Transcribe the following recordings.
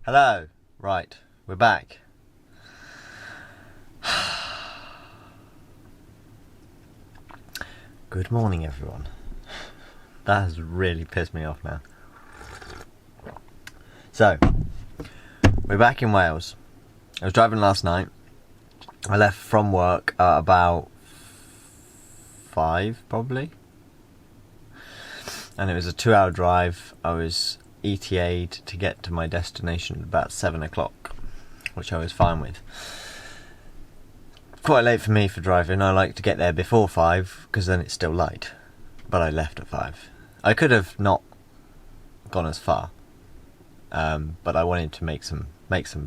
Hello. Right, we're back. Good morning, everyone. That has really pissed me off now. So, we're back in Wales. I was driving last night. I left from work at about 5, probably. And it was a 2-hour drive. I was ETA'd to get to my destination at about 7 o'clock, which I was fine with. Quite late for me for driving. I like to get there before 5 because then it's still light. But I left at 5. I could have not gone as far, but I wanted to make some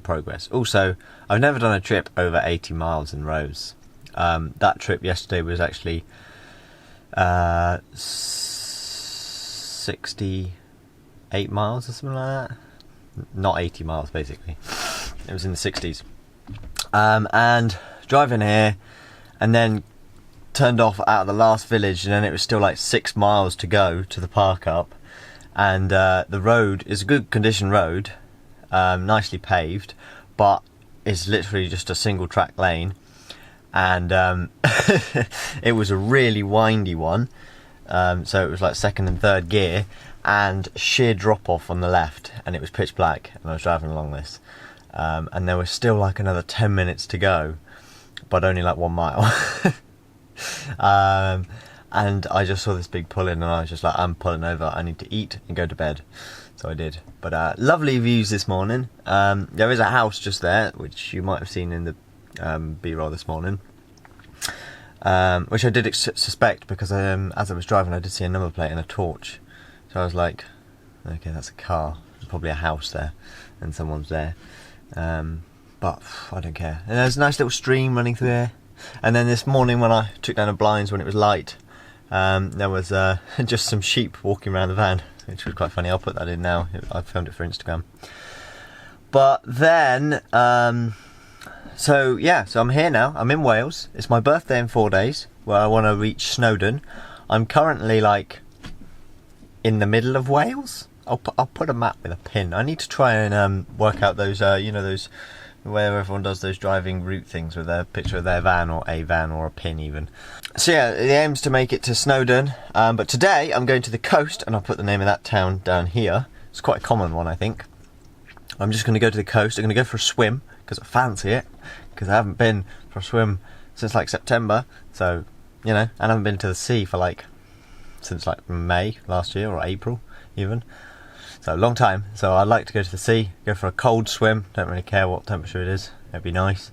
progress. Also, I've never done a trip over 80 miles in rows. That trip yesterday was actually 68 miles or something like that. Not 80 miles, basically. It was in the 60s. And driving here, and then turned off out of the last village, and then it was still like 6 miles to go to the park up. And the road is a good condition road, nicely paved, but it's literally just a single track lane. And it was a really windy one. So it was like second and third gear and sheer drop off on the left, and it was pitch black, and I was driving along this, and there was still like another 10 minutes to go, but only like 1 mile. And I just saw this big pull in, and I was just like, I'm pulling over, I need to eat and go to bed. So I did. But lovely views this morning. There is a house just there, which you might have seen in the B-roll this morning. Which I did suspect because as I was driving, I did see a number plate and a torch. So I was like, okay, that's a car. There's probably a house there, and someone's there. But I don't care. And there's a nice little stream running through there. And then this morning, when I took down the blinds when it was light, there was just some sheep walking around the van, which was quite funny. I'll put that in now. I filmed it for Instagram. But then, so I'm here now. I'm in Wales. It's my birthday in 4 days, where I want to reach Snowdon. I'm currently like in the middle of Wales. I'll put a map with a pin. I need to try and work out those those where everyone does those driving route things with a picture of their van or a pin even. So yeah, the aim's to make it to Snowdon, but today I'm going to the coast, and I'll put the name of that town down here. It's quite a common one, I think. I'm just going to go to the coast. I'm going to go for a swim because I fancy it, because I haven't been for a swim since like September, so and I haven't been to the sea for since May last year, or April even. So a long time. So I'd like to go to the sea, go for a cold swim. Don't really care what temperature it is. It'd be nice.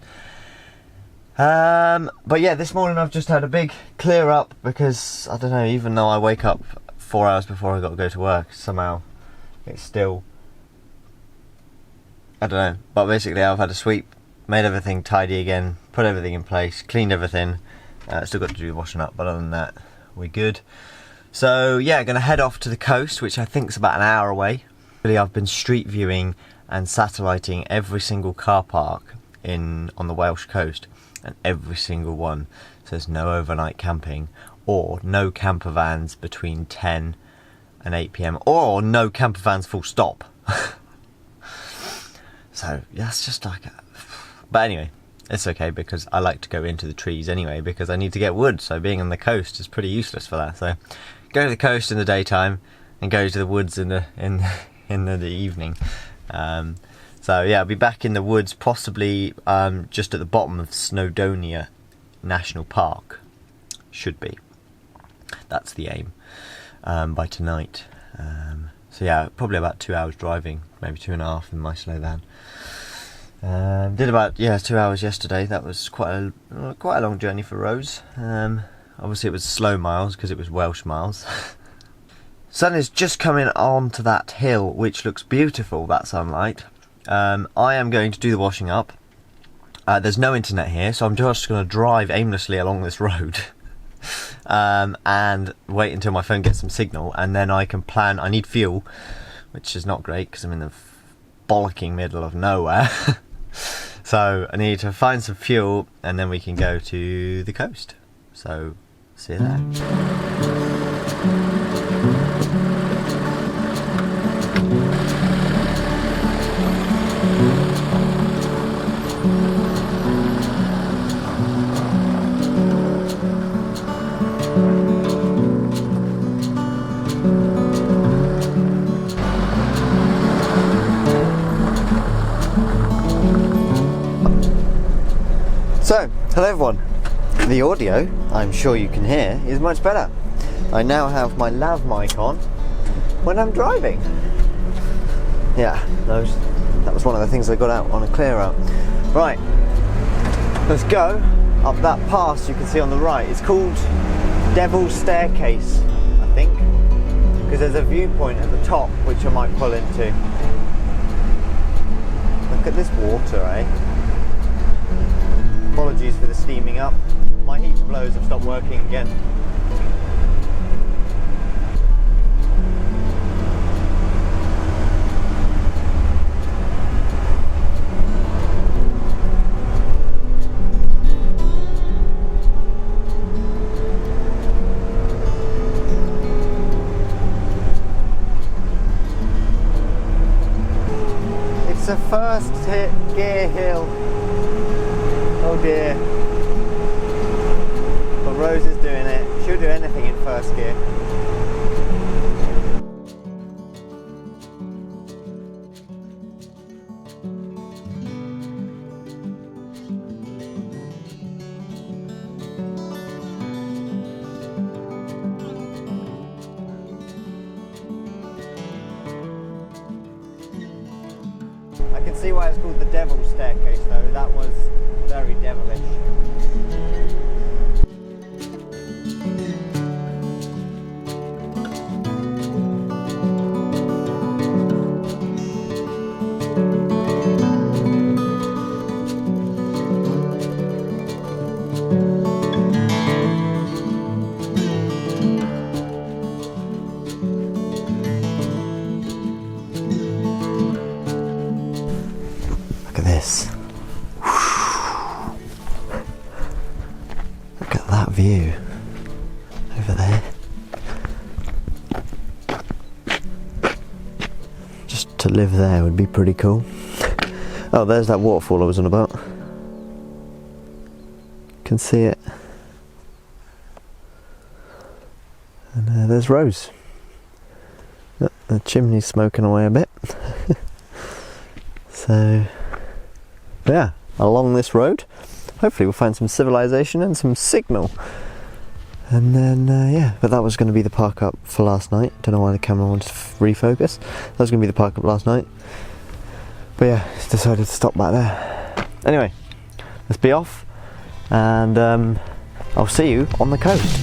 But yeah, this morning I've just had a big clear up because, I don't know, even though I wake up 4 hours before I got to go to work, somehow it's still, I don't know. But basically I've had a sweep, made everything tidy again, put everything in place, cleaned everything. Still got to do the washing up, but other than that, we're good. So yeah, going to head off to the coast, which I think is about an hour away. Really, I've been street viewing and satelliting every single car park on the Welsh coast, and every single one says no overnight camping, or no camper vans between 10 and 8 PM, or no camper vans full stop. So that's just like but anyway, it's okay because I like to go into the trees anyway because I need to get wood, so being on the coast is pretty useless for that. So go to the coast in the daytime and go to the woods in the evening. So yeah, I'll be back in the woods, possibly just at the bottom of Snowdonia National Park. Should be. That's the aim by tonight. So yeah, probably about 2 hours driving, maybe 2.5 in my slow van. Did about 2 hours yesterday. That was quite a long journey for Rose. Obviously it was slow miles because it was Welsh miles. Sun is just coming onto that hill, which looks beautiful, that sunlight. I am going to do the washing up. There's no internet here, so I'm just going to drive aimlessly along this road and wait until my phone gets some signal, and then I can plan. I need fuel, which is not great because I'm in the bollocking middle of nowhere. So I need to find some fuel, and then we can go to the coast. So see you there. Hello everyone. The audio, I'm sure you can hear, is much better. I now have my lav mic on when I'm driving. Yeah, that was one of the things I got out on a clear out. Right, let's go up that pass you can see on the right. It's called Devil's Staircase, I think, because there's a viewpoint at the top which I might pull into. Look at this water, eh? Apologies for the steaming up. My heater blowers have stopped working again. It's a first gear hill. Oh dear. But Rose is doing it. She'll do anything in first gear. I can see why it's called the Devil's Staircase though, that was very devilish. Look at this. Look at that view over there. Just to live there would be pretty cool. Oh, there's that waterfall I was on about. Can see it. And there's Rose. Oh, the chimney's smoking away a bit. So yeah, along this road hopefully we'll find some civilization and some signal, and then yeah, but that was going to be the park up for last night. Don't know why the camera wanted to refocus. That was going to be the park up last night, but yeah, decided to stop back there. Anyway, let's be off, and I'll see you on the coast.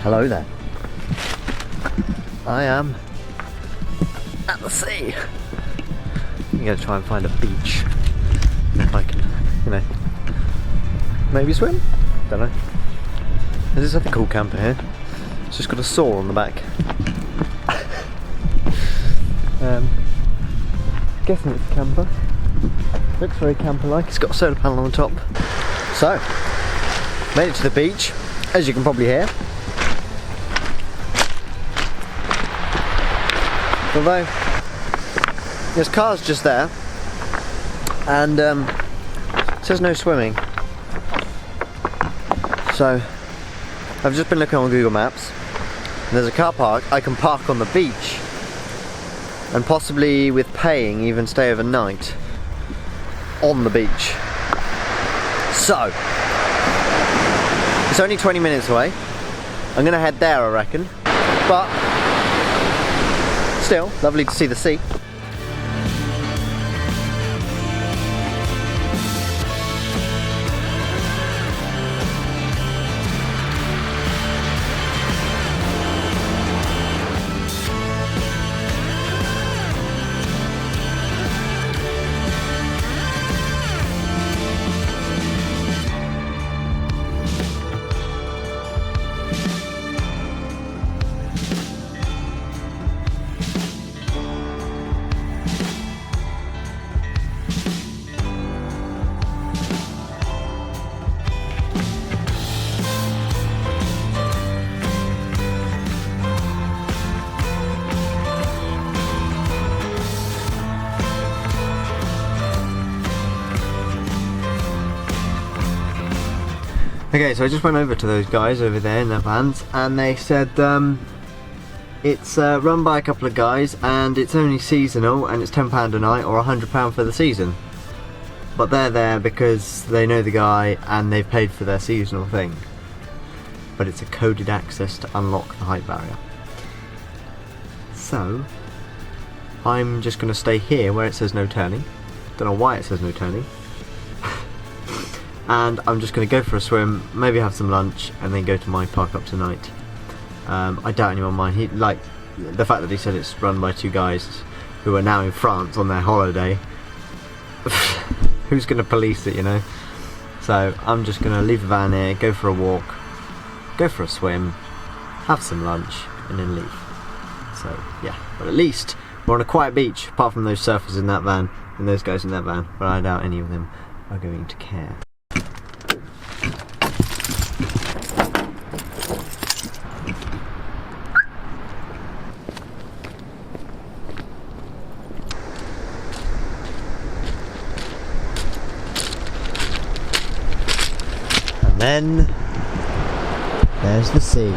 Hello there. I am at the sea. I'm gonna try and find a beach. If I can, you know, maybe swim? Don't know. There's this other cool camper here. It's just got a saw on the back. Guessing it's a camper. Looks very camper-like. It's got a solar panel on the top. So, made it to the beach, as you can probably hear. Although there's cars just there, and it says no swimming. So I've just been looking on Google Maps, and there's a car park I can park on the beach, and possibly with paying even stay overnight on the beach. So it's only 20 minutes away. I'm gonna head there, I reckon, but still, lovely to see the sea. Okay, so I just went over to those guys over there in their vans, and they said it's run by a couple of guys, and it's only seasonal, and it's £10 a night or £100 for the season. But they're there because they know the guy and they've paid for their seasonal thing. But it's a coded access to unlock the height barrier. So I'm just going to stay here where it says no turning. Don't know why it says no turning. And I'm just going to go for a swim, maybe have some lunch, and then go to my park up tonight. I doubt anyone mind. He, like, the fact that he said it's run by two guys who are now in France on their holiday. Who's going to police it, you know? So I'm just going to leave the van here, go for a walk, go for a swim, have some lunch, and then leave. So yeah, but at least we're on a quiet beach, apart from those surfers in that van and those guys in that van. But I doubt any of them are going to care. Then there's the sea.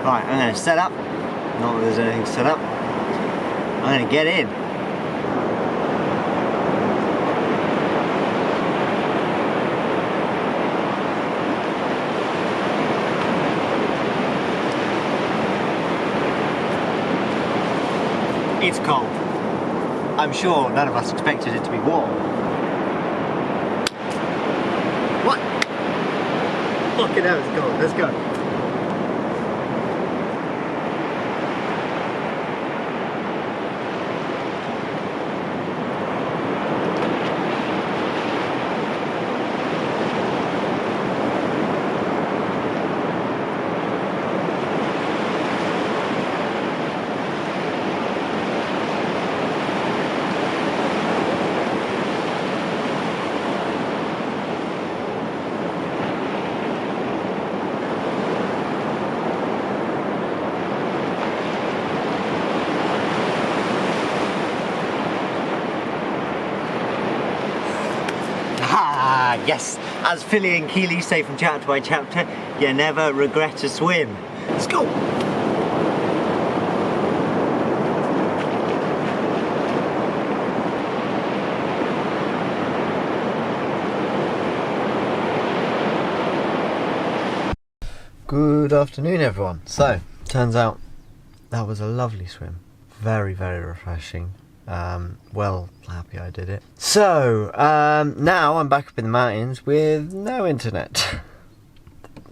Right, I'm going to set up. Not that there's anything set up. I'm going to get in. It's cold. I'm sure none of us expected it to be warm. What? Fucking hell, it's cold. Let's go. Yes, as Philly and Keely say from chapter by chapter, you never regret a swim. Let's go! Good afternoon, everyone. So, turns out that was a lovely swim. Very, very refreshing. Well, happy I did it. So, now I'm back up in the mountains with no internet.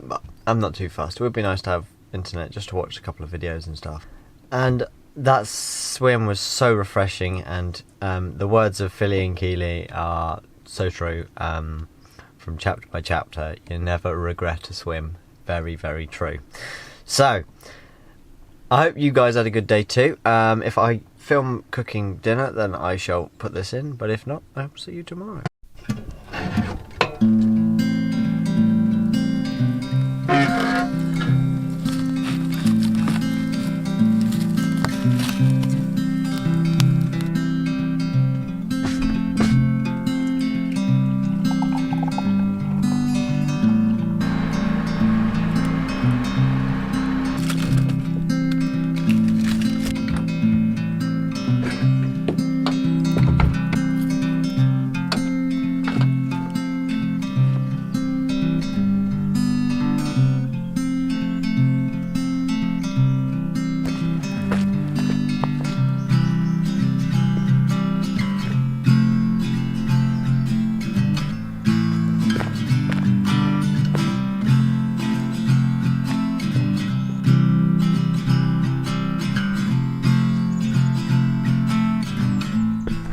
But I'm not too fussed. It would be nice to have internet just to watch a couple of videos and stuff. And that swim was so refreshing, and the words of Philly and Keely are so true. From chapter by chapter, you never regret a swim. Very, very true. So, I hope you guys had a good day too. If I film cooking dinner, then I shall put this in, but if not, I'll see you tomorrow.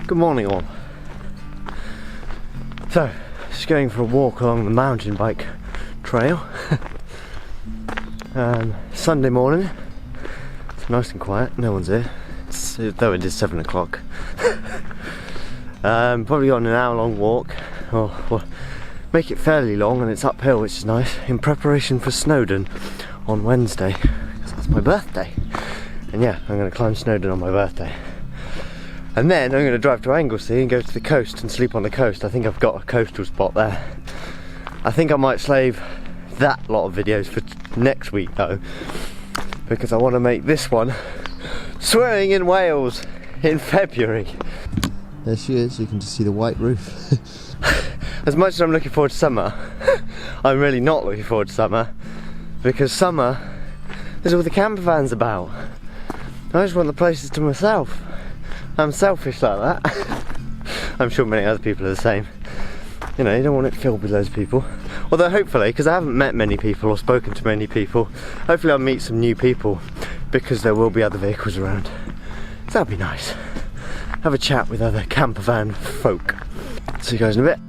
Good morning all. So, just going for a walk along the mountain bike trail. Sunday morning. It's nice and quiet, no one's here. Though it is 7 o'clock. Probably got an hour long walk, or make it fairly long, and it's uphill, which is nice, in preparation for Snowdon on Wednesday, because that's my birthday. And yeah, I'm going to climb Snowdon on my birthday. And then I'm going to drive to Anglesey and go to the coast and sleep on the coast. I think I've got a coastal spot there. I think I might save that lot of videos for next week though, because I want to make this one swimming in Wales in February. There she is, you can just see the white roof. As much as I'm looking forward to summer, I'm really not looking forward to summer, because summer, there's all the camper vans about. I just want the places to myself. I'm selfish like that. I'm sure many other people are the same. You know, you don't want it filled with loads of people. Although hopefully, because I haven't met many people or spoken to many people, hopefully I'll meet some new people, because there will be other vehicles around. So that'd be nice. Have a chat with other camper van folk. See you guys in a bit.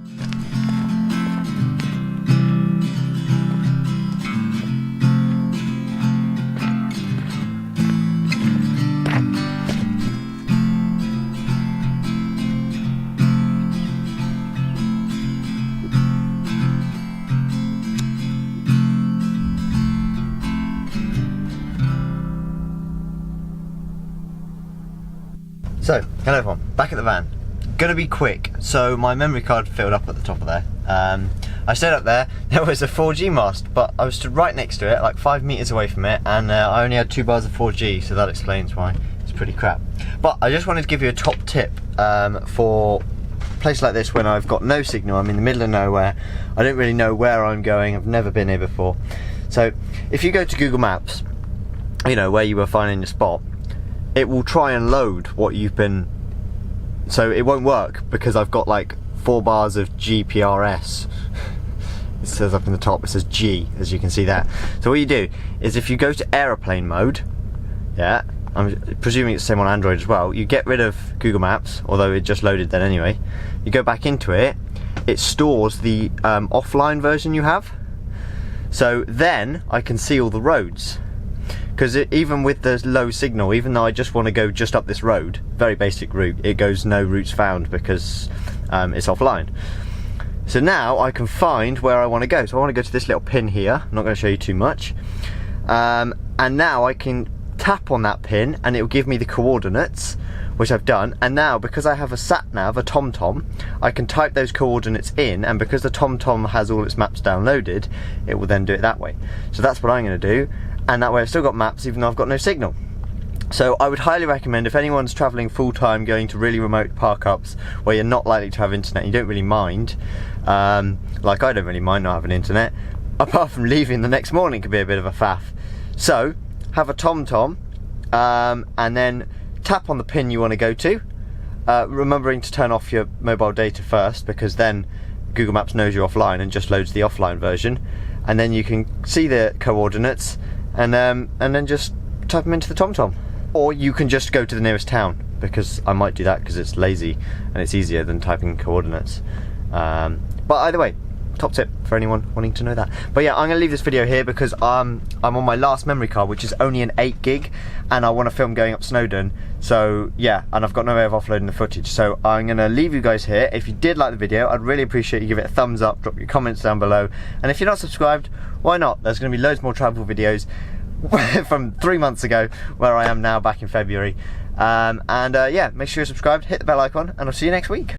So, hello everyone, back at the van. Gonna be quick, so my memory card filled up at the top of there. I stayed up there, there was a 4G mast, but I was stood right next to it, like 5 meters away from it, and I only had 2 bars of 4G, so that explains why it's pretty crap. But I just wanted to give you a top tip for a place like this when I've got no signal, I'm in the middle of nowhere, I don't really know where I'm going, I've never been here before. So, if you go to Google Maps, you know, where you were finding your spot, it will try and load what you've been, so it won't work because I've got like 4 bars of GPRS. It says up in the top, it says G, as you can see there. So what you do is if you go to aeroplane mode, yeah, I'm presuming it's the same on Android as well, you get rid of Google Maps, although it just loaded then anyway, you go back into it, it stores the offline version you have, so then I can see all the roads. Because even with the low signal, even though I just want to go just up this road, very basic route, it goes no routes found because it's offline. So now I can find where I want to go. So I want to go to this little pin here, I'm not going to show you too much. And now I can tap on that pin and it will give me the coordinates, which I've done. And now because I have a sat-nav, a TomTom, I can type those coordinates in, and because the TomTom has all its maps downloaded, it will then do it that way. So that's what I'm going to do. And that way I've still got maps even though I've got no signal. So I would highly recommend, if anyone's travelling full-time, going to really remote park-ups where you're not likely to have internet, you don't really mind, like I don't really mind not having internet, apart from leaving the next morning could be a bit of a faff. So have a TomTom, and then tap on the pin you want to go to, remembering to turn off your mobile data first, because then Google Maps knows you're offline and just loads the offline version, and then you can see the coordinates and then just type them into the TomTom. Or you can just go to the nearest town, because I might do that because it's lazy and it's easier than typing coordinates. But either way, top tip for anyone wanting to know that. But yeah, I'm going to leave this video here because I'm on my last memory card, which is only an 8 gig, and I want to film going up Snowdon. So yeah, and I've got no way of offloading the footage. So I'm going to leave you guys here. If you did like the video, I'd really appreciate you give it a thumbs up, drop your comments down below, and if you're not subscribed, why not? There's going to be loads more travel videos from 3 months ago, where I am now back in February. Yeah, make sure you're subscribed, hit the bell icon, and I'll see you next week.